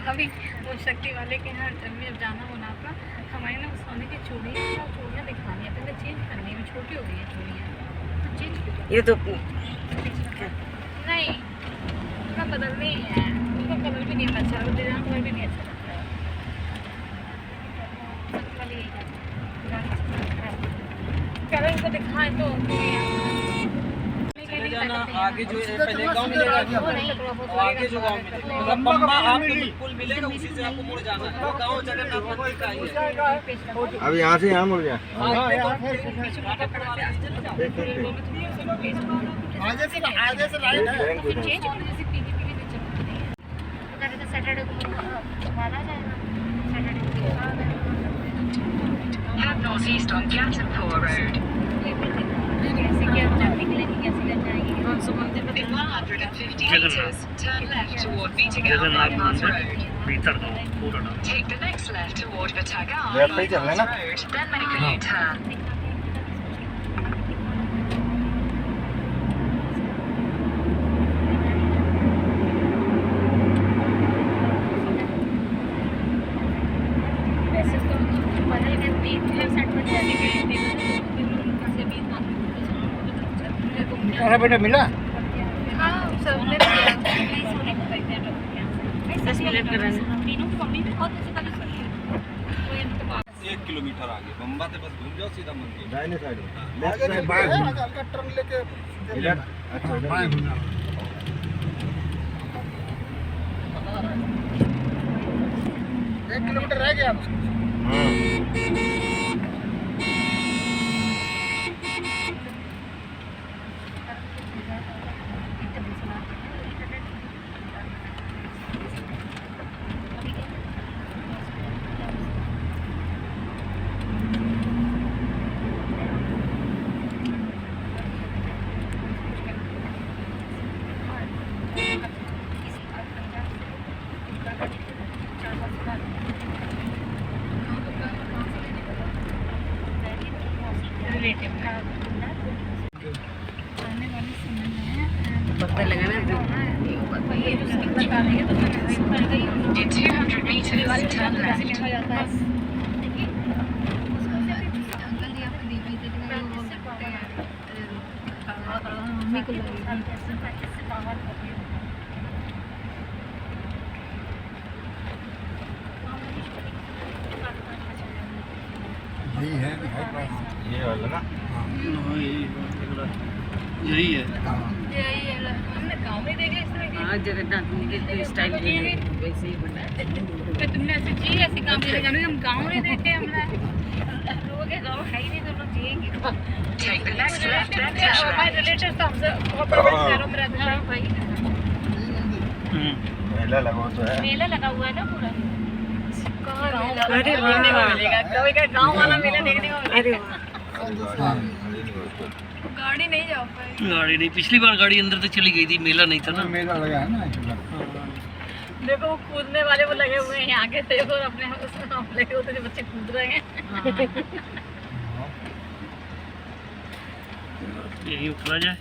अभी वो शक्ति वाले के यहाँ जब जाना हो ना अपना, हमारे ना सोने की चूड़ियाँ दिखानी है, पहले चेंज करनी है, छोटी हो गई है चूड़ियाँ तो चेंज ये तो नहीं, उनका कलर नहीं है, उनका कलर भी नहीं अच्छा, डिजाइन कलर भी नहीं अच्छा लगता है। सबसे वाली यही कलर उनको दिखाएं तो जाना आगे जो पहले गांव मिलेगा, आगे जो गांव मिलेगा मतलब बम्बा आपको बिल्कुल मिलेगा, उसी से आपको मुड़ जाना है। गांव जगन्नाथ मंदिर का ही है। अब यहाँ से यहाँ मुड़ गया। आगे से राइट है। सैटरडे को माना जाएगा, सैटरडे को Head northeast on Gattonpur Road. कैसे क्या निकलेंगे, कैसे क्या जाएंगे। In 150 meters, turn left toward Vitagal Bypass Road. Take the next left toward Vitagal Bypass Road, then make a U-turn. बेटा मिला? हाँ, सबने दिया। 1 किलोमीटर आगे बम्बा से बस घूम जाओ सीधा मंदिर। दाहिने साइड में। लेफ्ट साइड बाएं घूमना। हल्का टर्न लेके इधर। अच्छा बाएं घूमना। 1 किलोमीटर रह गया। पता लगा ना In 200 meters, turn left. यही है ये वाला ना। यही है। हमने गाँव में देखे इस तरह के। हाँ, जगन्नाथ मंदिर के स्टाइल में वैसे ही बना है। तो तुमने ऐसे जी ऐसे काम किया, हम गाँव में देखे, हमने लोगों के गाँव है ही नहीं, तो लोग जिएंगे। Take the next left, then turn हमारे right. रिलेटिव्स तो हमसे बहुत बड़े शहरों में रहते हैं भाई। मेला लगा तो है। मेला लगा हुआ है ना पूरा। अरे देखने को मिलेगा, कभी का गाँव वाला मेला देखने को अरे मिलेगा। वाह, गाड़ी नहीं जा पाई। गाड़ी नहीं, पिछली बार गाड़ी अंदर तक चली गई थी, मेला नहीं था ना। मेला लगा है ना। देखो वो कूदने वाले वो लगे हुए हैं आगे, देखो अपने उसमें लगे होते जो बच्चे कूद रहे हैं। यही उतरा जाए।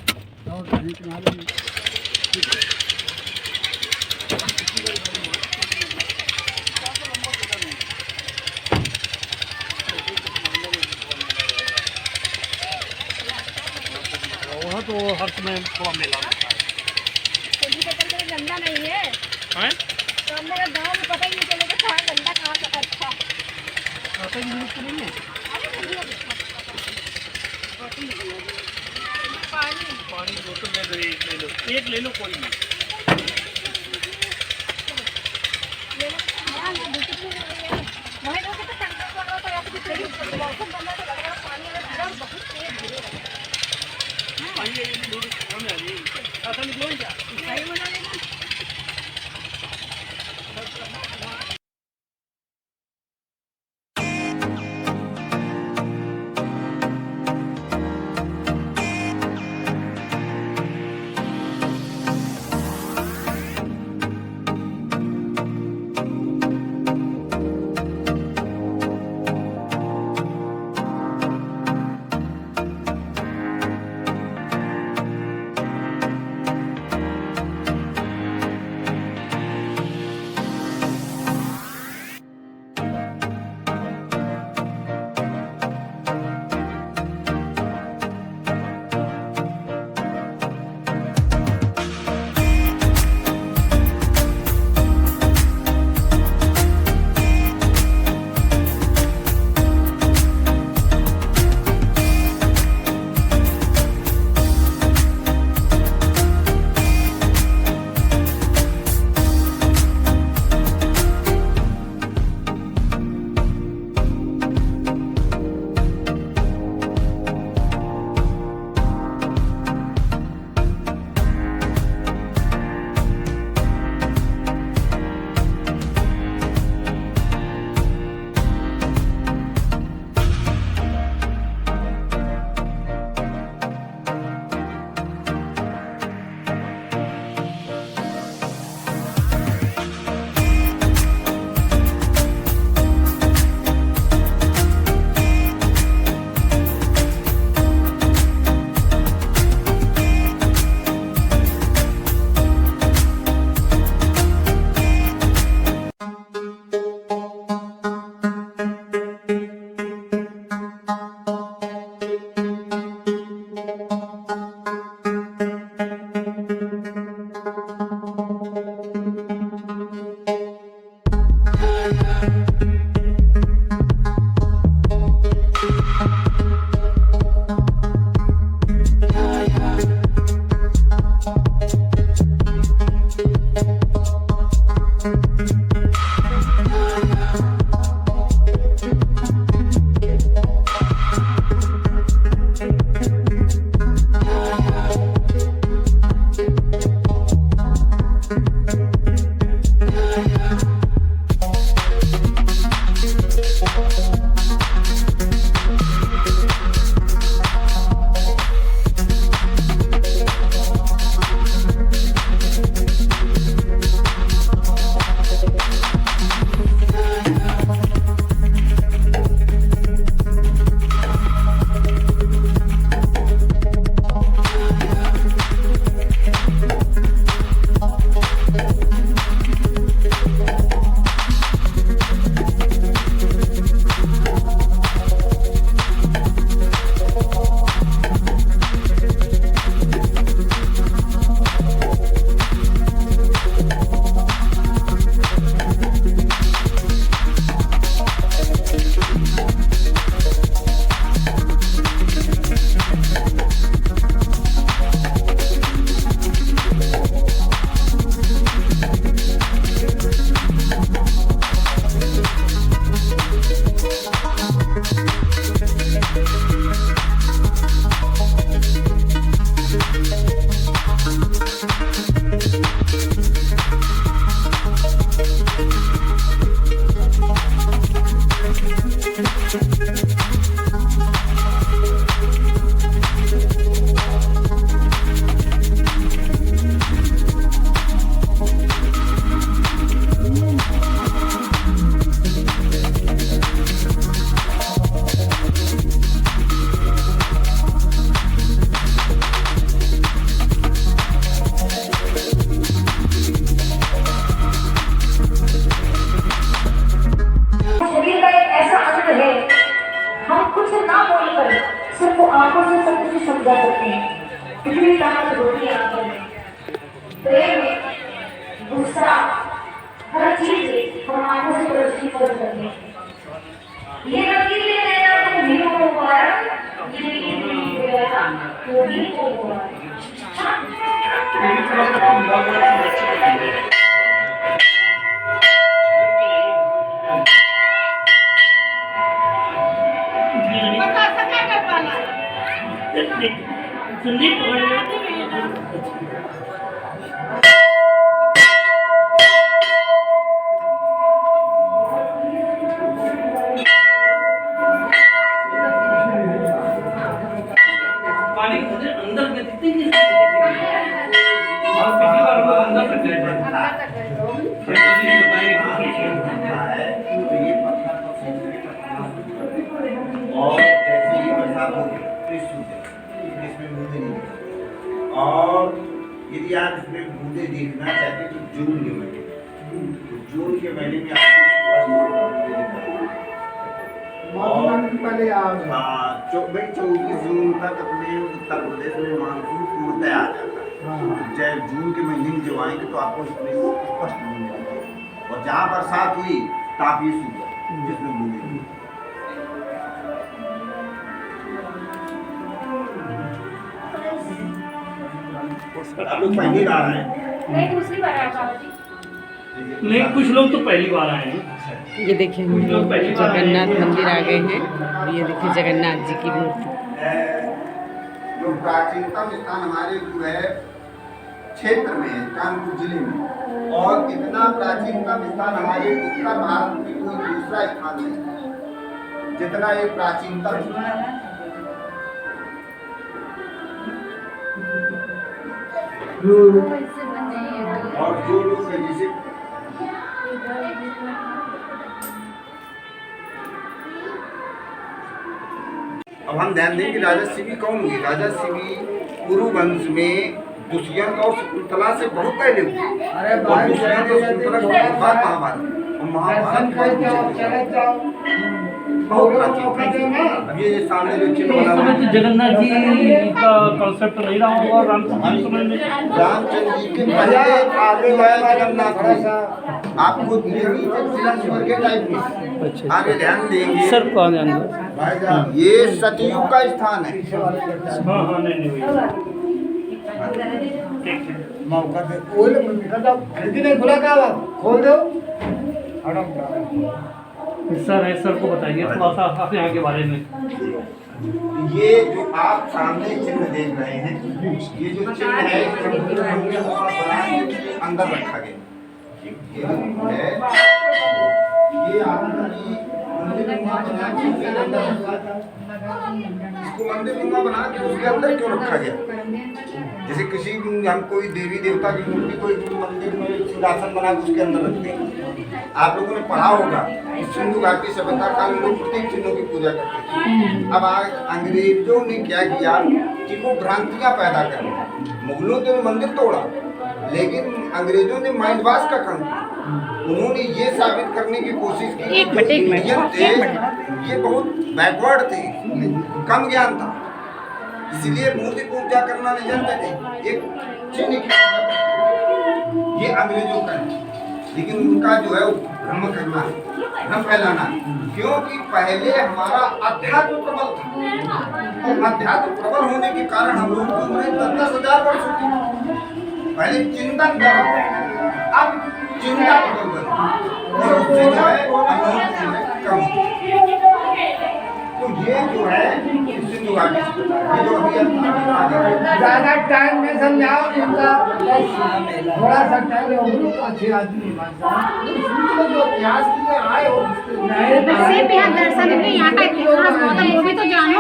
वहाँ तो हर समय थोड़ा मेला लगता है। गंदा नहीं है, हैं? तो हम लोग गाँव में पता ही नहीं चलेगा कहाँ गंदा कहाँ का अच्छा। आता की जरूरत तो नहीं है। पानी बोतल ले लो, एक ले लो कोई नहीं। वहीं लोग तो टंका कर रहा था, या तो कुछ मौसम बंदा तो लग रहा पानी बहुत तेज गिरेगा। आइए ये दूर सामने आ जाइए। ऐसा निकलो क्या? सही बना लेना। महसूस कर सकते हैं। कितनी ताकत होती है आंखों में, प्रेम, गुस्सा, हर चीज हम आंखों से प्रदर्शित कर सकते हैं। ये लकीर ले गया तो भी को मुबारक, ये लकीर ले गया तो भी को मुबारक। पानी मुझे अंदर में दिखते नहीं और पिछली बार हम अंदर तक गए और जैसे ही पेशाब हो इसमें बूंदे नहीं, और यदि आप इसमें बूंदे देखना चाहते हैं तो जून के महीने, तो जून के महीने में आपको 24 जून तक अपने उत्तर प्रदेश में मानसून पूर्णतः आ जाता है। जब जून के महीने में जब आएंगे तो आपको इसमें स्पष्ट बूंदे दिखेंगे, और जहाँ बरसात हुई तापी सूखा जिसमें बूंदे दिखेंगे। आप लोग पहली बार आए हैं? मैं दूसरी बार आया बाबा जी। नहीं, कुछ लोग तो पहली बार आए हैं। ये देखिए हम लोग जगन्नाथ मंदिर आ गए हैं। ये देखिए जगन्नाथ जी की मूर्ति। जो प्राचीनतम स्थान हमारे जो है क्षेत्र में है, कानपुर जिले में, और इतना प्राचीनतम स्थान हमारे उत्तर भारत में कोई दूसरा स्थान नहीं जितना ये प्राचीनतम स्थान है। और जो लोग जैसे अब हम ध्यान दें कि राजा शिवी कौन हुई। राजा शिवी कुरु वंश में दुष्यंत और शकुंतला से बहुत पहले हुए, और दुष्यंत और शकुंतला के बाद महाभारत, और महाभारत बहुत प्राचीन। अब ये सामने जो चिन्ह बना हुआ है, जगन्नाथ जी का कॉन्सेप्ट नहीं रहा होगा रामचंद्र जी के पहले आगे आया जगन्नाथ, आपको के टाइप में आगे ध्यान देंगे सर कौन है ये सतयुग का स्थान है। हाँ हाँ नहीं मौका दे खिड़की नहीं खुला का खोल दो। सर है, सर को बताइए थोड़ा सा आप यहाँ के बारे में। ये जो आप सामने चिन्ह देख रहे हैं, ये जो चिन्ह है अंदर रखा गया है। ये आपकी इसको मंदिर नुमा बना के उसके अंदर क्यों रखा गया? जैसे किसी हम कोई देवी देवता की मूर्ति कोई मंदिर में सिंहासन बना के उसके अंदर रखते हैं। आप लोगों ने पढ़ा होगा सिंधु घाटी सभ्यता काल में लोग प्रत्येक चिन्हों की पूजा करते थे। अब आज अंग्रेजों ने क्या किया कि वो भ्रांतियां पैदा कर दी। मुगलों ने मंदिर तोड़ा, लेकिन अंग्रेजों ने माइंड वॉश का काम किया। उन्होंने ये साबित करने की कोशिश की कि जो इंडियन थे ये बहुत बैकवर्ड थे, कम ज्ञान था, इसलिए मूर्ति पूजा करना नहीं जानते थे। एक चिन्ह ये अंग्रेजों का है, लेकिन उनका जो है भ्रम करना है, भ्रम फैलाना है। क्योंकि पहले हमारा अध्यात्म प्रबल था, और अध्यात्म प्रबल होने के कारण हम लोगों की उम्र 10,000 वर्ष की। पहले चिंतन कर, अब चिंता बदल गई, और उससे जो है कम। तो ये जो है सिंधु घाटी ये जो अभी ज़्यादा टाइम में समझाओ, इनका थोड़ा सा टाइम अच्छे आदमी जो इतिहास के आए हो सिर्फ यहाँ दर्शन में यहाँ का इतिहास बहुत है, वो भी तो जानो।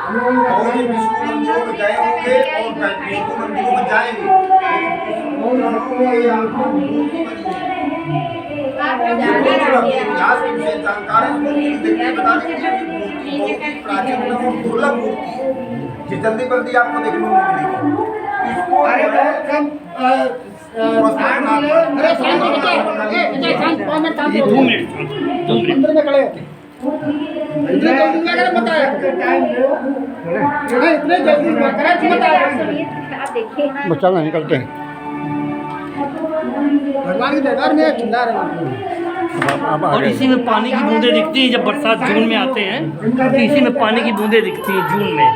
और ये विष्णु मंदिरों में गए होंगे और विष्णु मंदिरों में जाएंगे। इतिहास के विषय जानकार है, बता देंगे कि मूर्ति बहुत ही प्राचीन और दुर्लभ मूर्ति है, ये जल्दी बल्दी आपको देखने को मिलेगी। इसको अरे बहुत कम मंदिर में खड़े होते इतने जल्दी में अगर बताया इतने जल्दी में बताया बच्चा नहीं करते हैं भगवान के दरबार में चिल्ला रहे हैं। और इसी में पानी की बूंदें दिखती हैं जब बरसात जून में आते हैं तो इसी में पानी की बूंदें दिखती हैं जून में,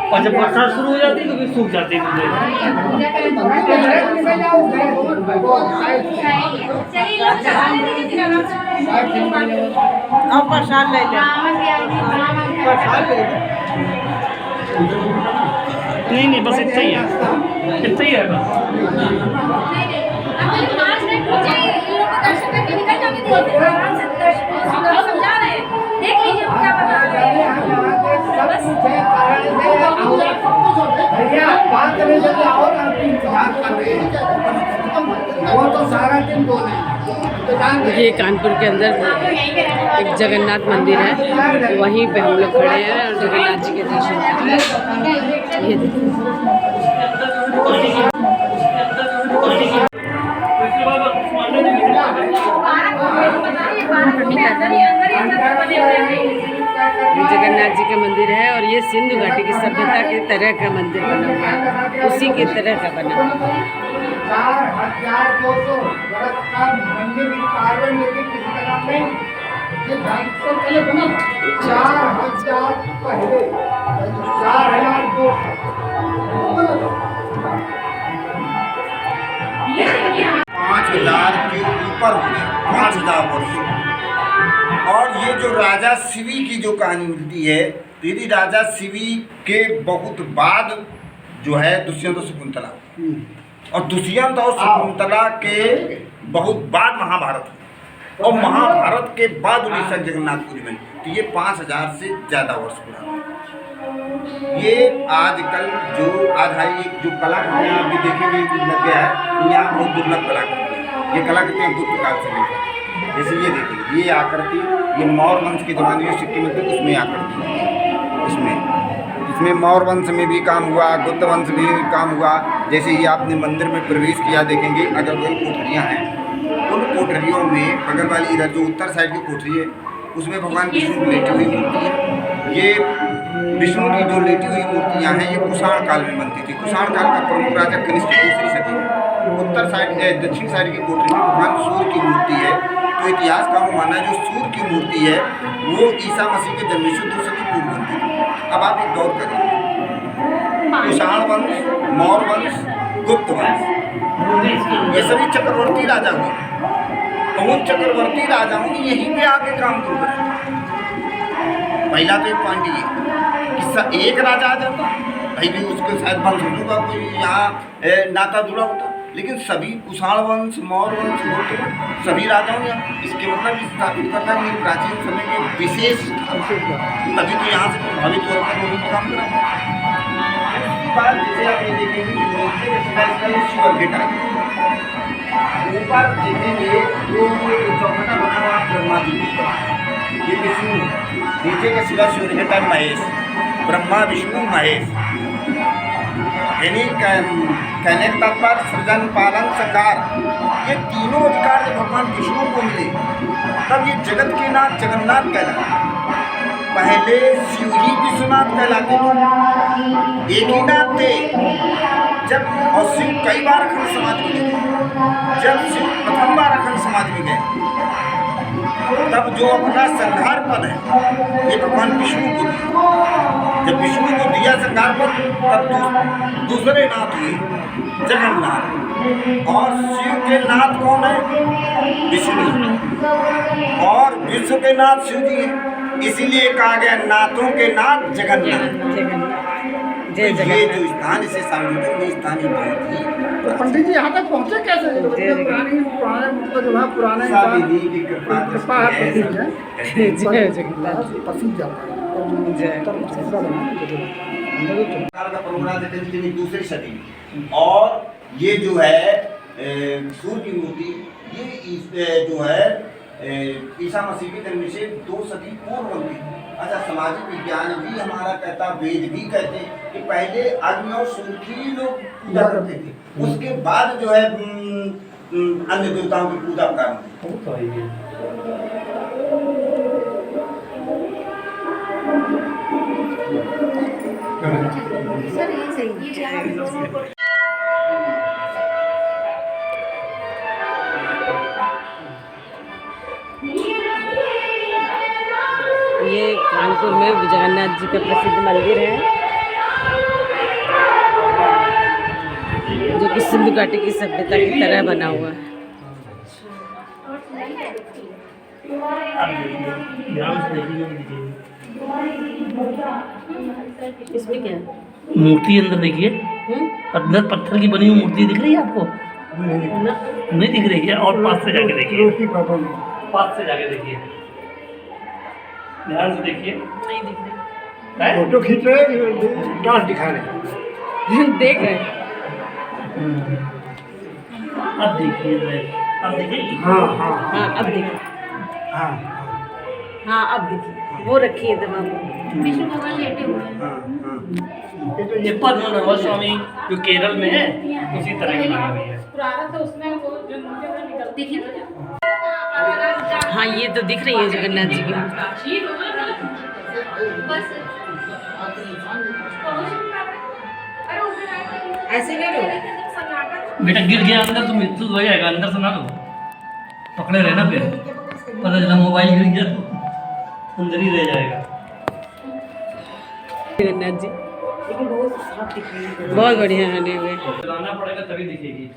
और जब बरसात शुरू हो जाती है तो फिर सूख जाती है बूंदें। अब प्रसाद ले लो। नहीं बस इतना ही है, इतना ही है बस। भैया बात करने से आओ ना, इंतजार कर रहे हैं। वो तो सारा दिन बोले ये कानपुर के अंदर एक जगन्नाथ मंदिर है, वहीं पे हम लोग खड़े हैं और जगन्नाथ जी के दर्शन कर रहे हैं। ये जगन्नाथ जी का मंदिर है और ये सिंधु घाटी की सभ्यता की तरह का मंदिर बना हुआ है, उसी की तरह का बना हुआ है। 4200 वर्ष का मंदिर की कार्य लेके किसी का नाम नहीं, ये 250 पहले बना, 4000 पहले 4200 5000 के ऊपर हो गया, 5000 वर्ष। और ये जो राजा शिवी की जो कहानी मिलती है, यदि राजा शिवी के बहुत बाद जो है दुष्यंत और शकुंतला, और दुष्यंत और शकुंतला के बहुत बाद महाभारत हुआ, और महाभारत के बाद उड़ीसा जगन्नाथपुरी बनी, तो ये 5000 से ज़्यादा वर्ष पुराना है। ये आजकल जो आधारी जो कलाकृतियाँ आप भी देखेंगे लग गया है, यहाँ बहुत दुर्लभ कलाकृति है। ये कलाकृतियाँ गुप्त काल से लेकर, जैसे ये देखिए, ये आकृति ये मौर्य वंश के दौरान जो सिक्के मिलते हैं उसमें आकृति होती है। इसमें मौर्य वंश में भी काम हुआ, गुप्त वंश में भी काम हुआ। जैसे ये आपने मंदिर में प्रवेश किया, देखेंगे अगर कोई कोठरियाँ हैं, उन कोठरियों में बगल वाली इधर जो उत्तर साइड की कोठरी है उसमें भगवान विष्णु की लेटी हुई मूर्ति है। ये विष्णु की जो लेटी हुई मूर्तियाँ हैं ये कुषाण काल में बनती थी। कुषाण काल का प्रमुख राजा कनिष्क दूसरी सदी में उत्तर साइड दक्षिण साइड की कोठरी में भगवान सूर्य की मूर्ति है। तो इतिहास का मानना है जो सूर्य की मूर्ति है वो ईसा मसीह के जन्म से 2 सदी पूर्व बनती थी। अब आप एक गौर करिए, कुषाण वंश, मौर्य वंश, गुप्त वंश, ये सभी चक्रवर्ती राजा हुए, और उन चक्रवर्ती राजाओं ने यहीं पे आके काम शुरू किया। पहला तो एक पॉइंट ये किस्सा, एक राजा आ जाता भाई भी उसके शायद वंश होगा कोई यहाँ नाता जुड़ा होता, लेकिन सभी कुषाण वंश, मौर्य वंश, गुप्त वंश, सभी राजाओं ने इसके मतलब स्थापित करता है कि प्राचीन समय में विशेष तभी तो यहाँ से प्रभावित होकर उन्होंने काम करा। उसके बाद जैसे आप ये देखेंगे शिवर गेट आएगी, ऊपर देखेंगे जो चौखटा बना हुआ ब्रह्मा जी, ये विष्णु, नीचे का शिवा शिवर गेट है महेश, ब्रह्मा विष्णु महेश, यानी कहने का तात्पर्य सृजन पालन संहार, ये तीनों अधिकार जब भगवान विष्णु को मिले तब ये जगत के नाथ जगन्नाथ कहलाते। पहले शिव ही विश्वनाथ कहलाते थे, एक ही नाथ थे। जब और शिव कई बार अखंड समाज में गए, जब शिव प्रथम बार अखंड समाज में गए तब जो अपना संहार पद है ये भगवान विष्णु को दिया। जब विष्णु को दिया संहार पद तब दूसरे नाथ हुए जगन्नाथ, और शिव के नाथ कौन है? विष्णु, और विश्व के नाथ शिव जी हैं, इसीलिए कहा गया नाथों के नाथ जगन्नाथ। तो ये जो स्थान इसे सार्वजनिक में स्थान ही बहुत ही तो पंडित जी यहाँ तक पहुँचे कैसे? पुराने मतलब जो है पुराने सावित्री की कृपा प्रसिद्ध है, जय जगन्नाथ। प्रसिद्ध जाता है का प्रोग्राम थे दूसरी सदी में। और ये जो है सूर्य की मूर्ति ये जो है ईसा मसीह के जन्म से 2 सदी पूर्व बनती थी। अच्छा, सामाजिक विज्ञान भी हमारा कहता, वेद भी कहते कि पहले अग्नि और सूर्य की लोग पूजा करते थे, उसके बाद जो है अन्य देवताओं की पूजा प्रारंभ हुई। सर ये सही है आप दोनों को ये कानपुर में जगन्नाथ जी का प्रसिद्ध मंदिर है, जो कि सिंधु घाटी की सभ्यता की तरह बना हुआ है। इसमें क्या है? मूर्ति अंदर देखिए, अंदर पत्थर की बनी हुई मूर्ति दिख रही है आपको? नहीं दिख रही है। और पास से जाके देखिए, पास से जाके देखिए, ध्यान से देखिए। नहीं दिख रही। फोटो खींच रहे हैं, डांस दिखा रहे हैं। देख रहे हैं। अब देखिए, अब देखिए। हाँ हाँ हाँ अब देखिए, हाँ हाँ अब देखिए, वो रखी है दवा को। विष्णु भगवान लेटे हुए हैं। ये पद्मनाभ स्वामी जो केरल में है, उसी तरह की बनी हुई है। पुराना तो उसमें वो जो निकल देखिए तो हाँ ये तो दिख रही है जगन्नाथ जी की मूर्ति। बस ऐसे नहीं रो। बेटा गिर गया अंदर तो मृत्यु हो जाएगा, अंदर से ना लो, पकड़े रहना फिर, पता चला मोबाइल गिर गया तो अंदर ही रह जाएगा। जगन्नाथ जी लेकिन बहुत साफ दिख रही है, बहुत बढ़िया बने हुए। चलाना पड़ेगा तभी दिखेगी।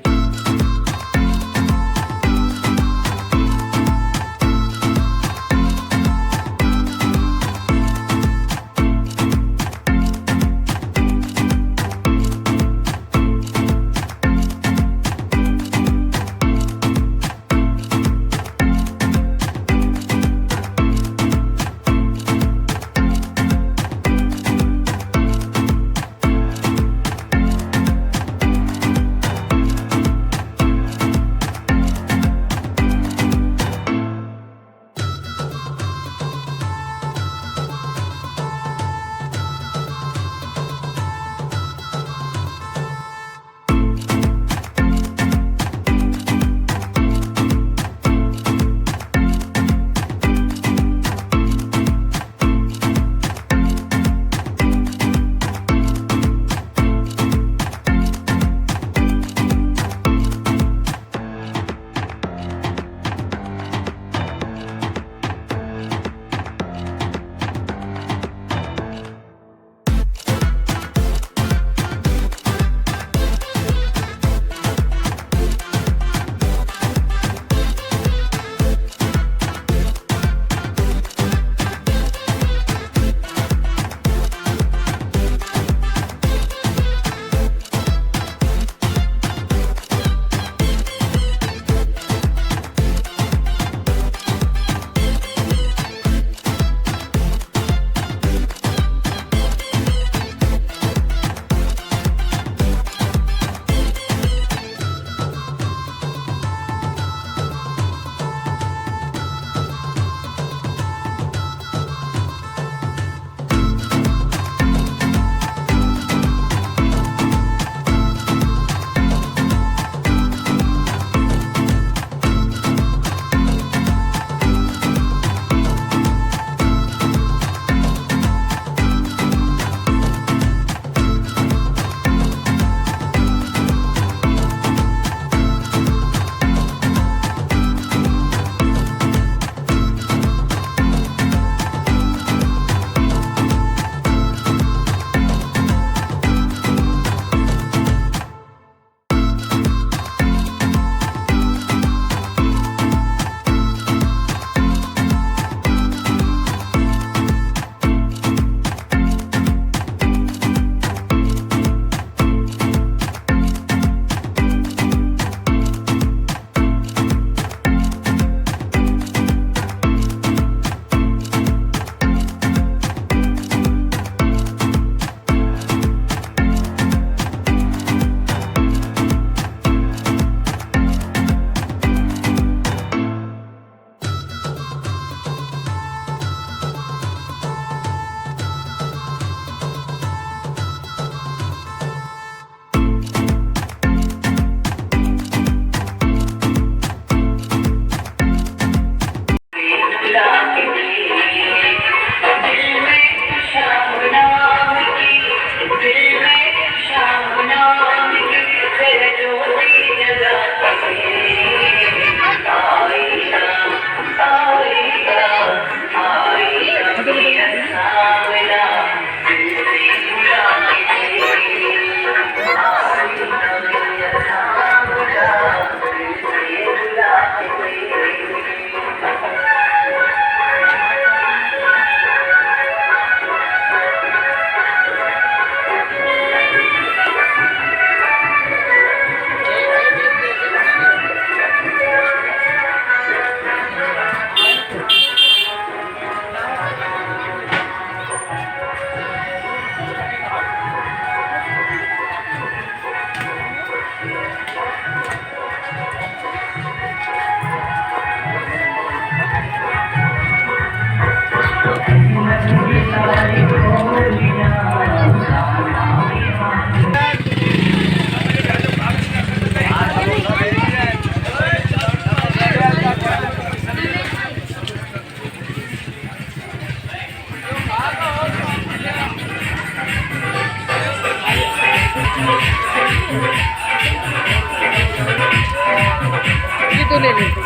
तो ले लेते।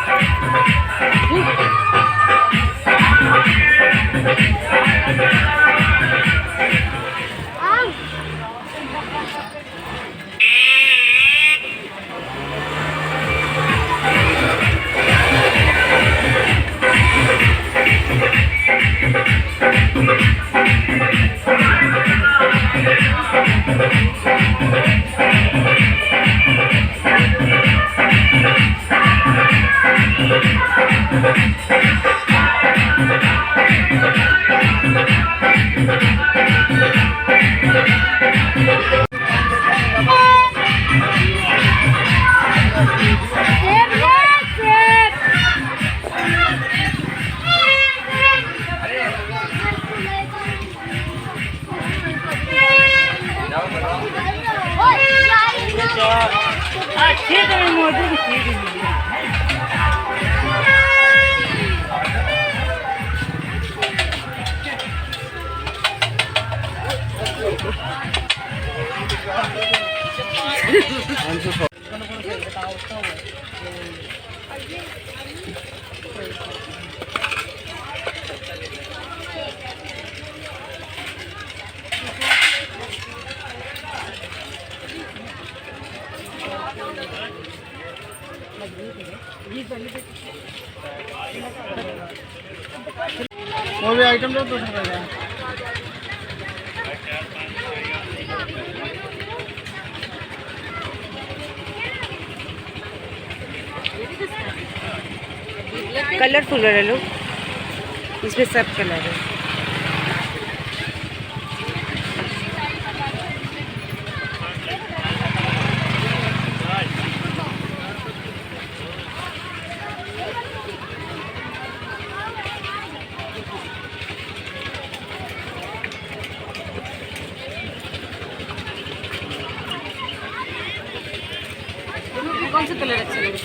और भी आइटम दो तो रहेगा। कलरफुल है लो, इसमें सब कलर है। कौन सा कलर अच्छा लगे?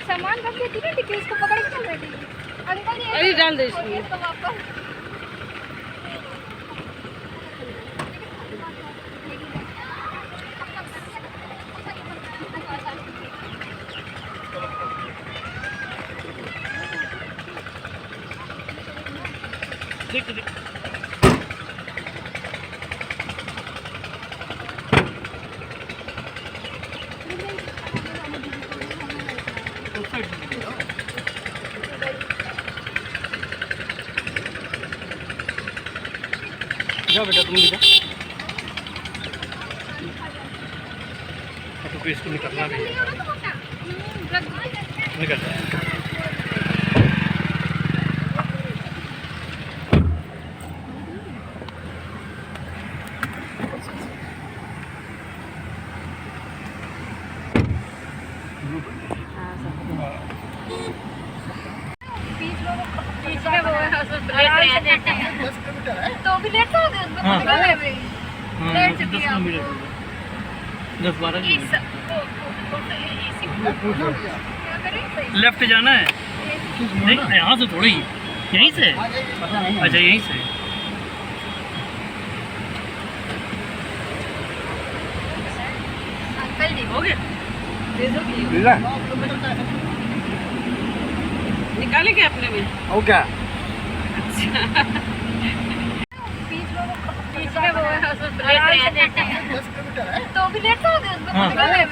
सामान रख देती ना टिक्की उसको पकड़ के चल रही थी अंकल ये अरे डाल दे इसमें। इसको वापस जाओ बेटा तुम भी जाओ। तो इसको निकलना भी है। निकल बीच में वो है उसमें तो भी लेट हो गए उसमें कुछ कर रहे हैं लेट चुकी है 10-12 क्या करें लेफ्ट जाना है। नहीं यहाँ से थोड़ी, यहीं से। अच्छा यहीं से। अंकल जी हो गया। निकाले क्या अपने में? और क्या? बीच में वो है उसमें तो भी लेट हो गए उसमें कुछ कर रहे हैं